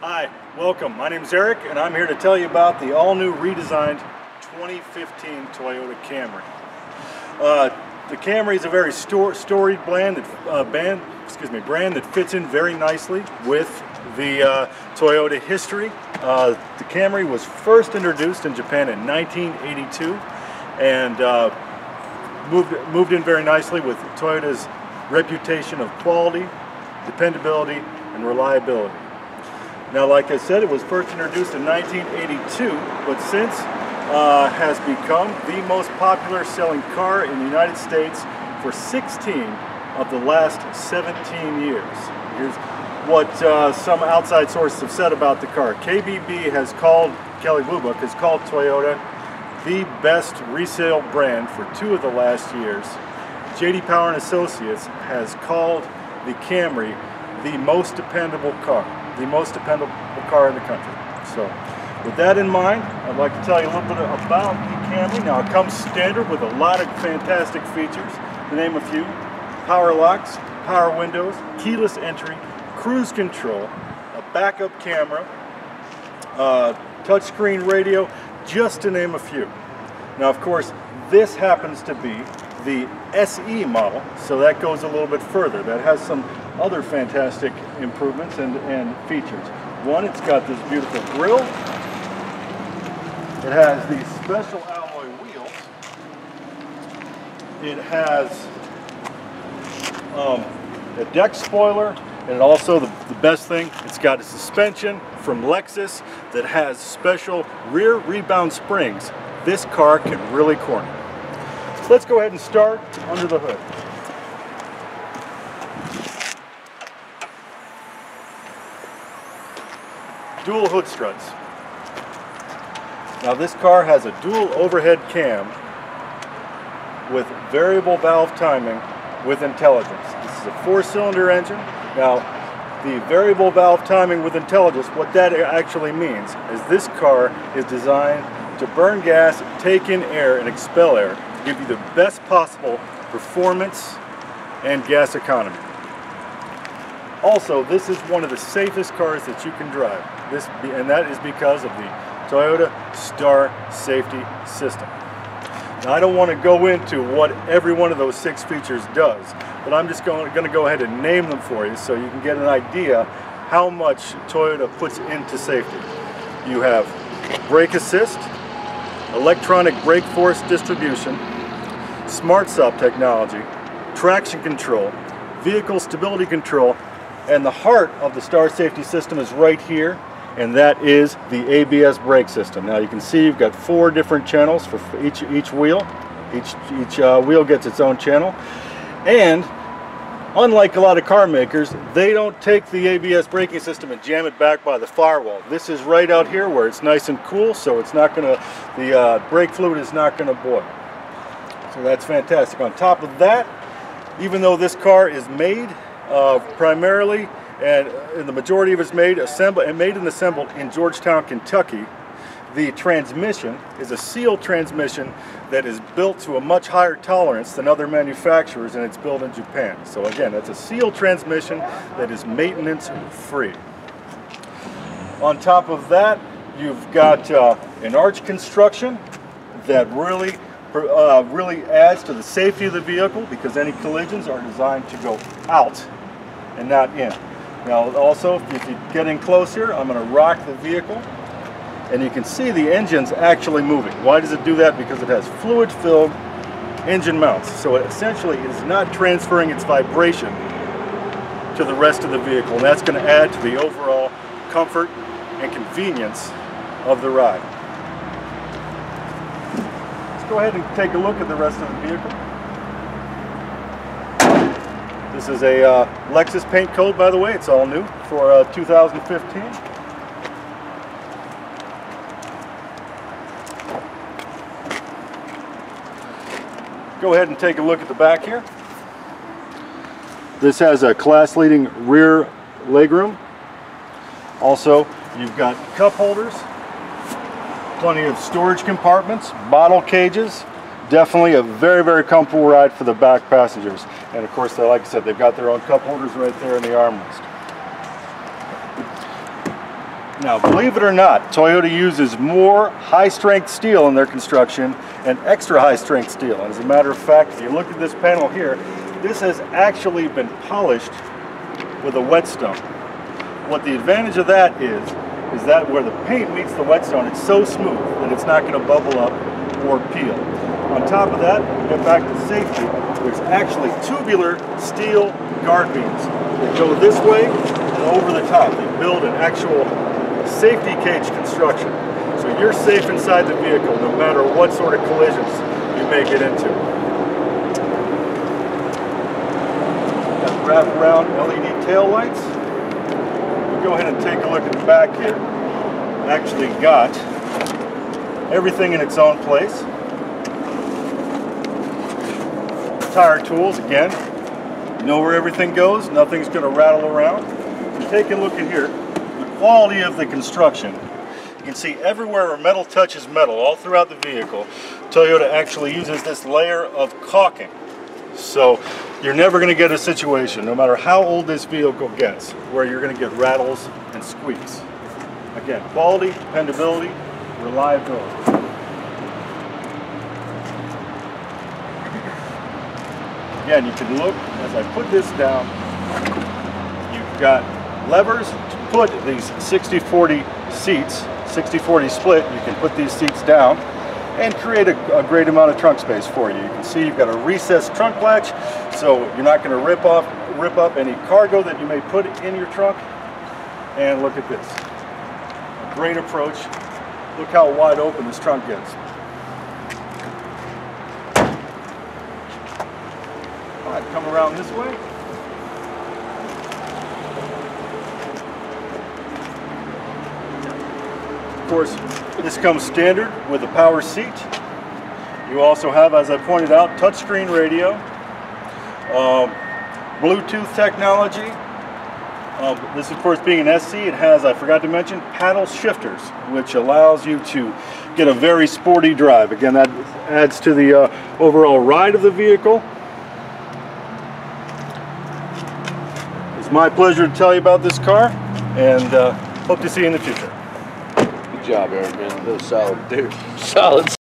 Hi, welcome. My name is Eric, and I'm here to tell you about the all-new redesigned 2015 Toyota Camry. The Camry is a very storied brand that fits in very nicely with the Toyota history. The Camry was first introduced in Japan in 1982 and moved in very nicely with Toyota's reputation of quality, dependability, and reliability. Now, like I said, it was first introduced in 1982, but since has become the most popular selling car in the United States for 16 of the last 17 years. Here's what some outside sources have said about the car. KBB has called, Kelly Blue Book has called Toyota the best resale brand for 2 of the last years. J.D. Power and Associates has called the Camry the most dependable car. The most dependable car in the country. So, with that in mind, I'd like to tell you a little bit about the Camry. Now, it comes standard with a lot of fantastic features, to name a few: power locks, power windows, keyless entry, cruise control, a backup camera, touchscreen radio, just to name a few. Now, of course, this happens to be the SE model, so that goes a little bit further. That has some other fantastic improvements and features. One, it's got this beautiful grille. It has these special alloy wheels. It has a deck spoiler, and also the best thing, it's got a suspension from Lexus that has special rear rebound springs. This car can really corner. So let's go ahead and start under the hood. Dual hood struts. Now, this car has a dual overhead cam with variable valve timing with intelligence. This is a 4-cylinder engine. Now, the variable valve timing with intelligence, what that actually means is this car is designed to burn gas, take in air, and expel air to give you the best possible performance and gas economy. Also, this is one of the safest cars that you can drive. And that is because of the Toyota Star Safety System. Now, I don't want to go into what every one of those 6 features does, but I'm just going to go ahead and name them for you so you can get an idea how much Toyota puts into safety. You have brake assist, electronic brake force distribution, smart stop technology, traction control, vehicle stability control, and the heart of the Star Safety System is right here, and that is the ABS brake system. Now, you can see you've got 4 different channels for each wheel. Each wheel gets its own channel, and unlike a lot of car makers, they don't take the ABS braking system and jam it back by the firewall. This is right out here where it's nice and cool, so it's not going to, the brake fluid is not going to boil. So that's fantastic. On top of that, even though this car is made primarily, and the majority of it's made and assembled in Georgetown, Kentucky, the transmission is a sealed transmission that is built to a much higher tolerance than other manufacturers, and it's built in Japan. So again, it's a sealed transmission that is maintenance free. On top of that, you've got an arch construction that really adds to the safety of the vehicle, because any collisions are designed to go out and not in. Now, also, if you get in close here, I'm going to rock the vehicle, and you can see the engine's actually moving. Why does it do that? Because it has fluid-filled engine mounts, so it essentially is not transferring its vibration to the rest of the vehicle, and that's going to add to the overall comfort and convenience of the ride. Let's go ahead and take a look at the rest of the vehicle. This is a Lexus paint code, by the way. It's all new for 2015. Go ahead and take a look at the back here. This has a class-leading rear legroom. Also, you've got cup holders, plenty of storage compartments, bottle cages. Definitely a very, very comfortable ride for the back passengers. And of course, like I said, they've got their own cup holders right there in the armrest. Now, believe it or not, Toyota uses more high-strength steel in their construction and extra high-strength steel. And as a matter of fact, if you look at this panel here, this has actually been polished with a whetstone. What the advantage of that is that where the paint meets the whetstone, it's so smooth that it's not going to bubble up or peel. On top of that, we get back to safety. There's actually tubular steel guard beams that go this way and over the top. They build an actual safety cage construction. So you're safe inside the vehicle no matter what sort of collisions you may get into. Got wrap-around LED tail lights. We'll go ahead and take a look at the back here. Actually got everything in its own place. Tire tools, again, you know where everything goes, nothing's going to rattle around. And take a look at here, the quality of the construction. You can see everywhere where metal touches metal, all throughout the vehicle, Toyota actually uses this layer of caulking. So you're never going to get a situation, no matter how old this vehicle gets, where you're going to get rattles and squeaks. Again, quality, dependability, reliability. Again, you can look, as I put this down, you've got levers to put these 60-40 seats, 60-40 split. You can put these seats down and create a great amount of trunk space for you. You can see you've got a recessed trunk latch, so you're not going to rip up any cargo that you may put in your trunk. And look at this. A great approach. Look how wide open this trunk gets. Come around this way. Of course, this comes standard with a power seat. You also have, as I pointed out, touchscreen radio, Bluetooth technology. This, of course, being an SE, it has, I forgot to mention, paddle shifters, which allows you to get a very sporty drive. Again, that adds to the overall ride of the vehicle. My pleasure to tell you about this car, and hope to see you in the future. Good job, Erik, man. That was solid, dude. Solid.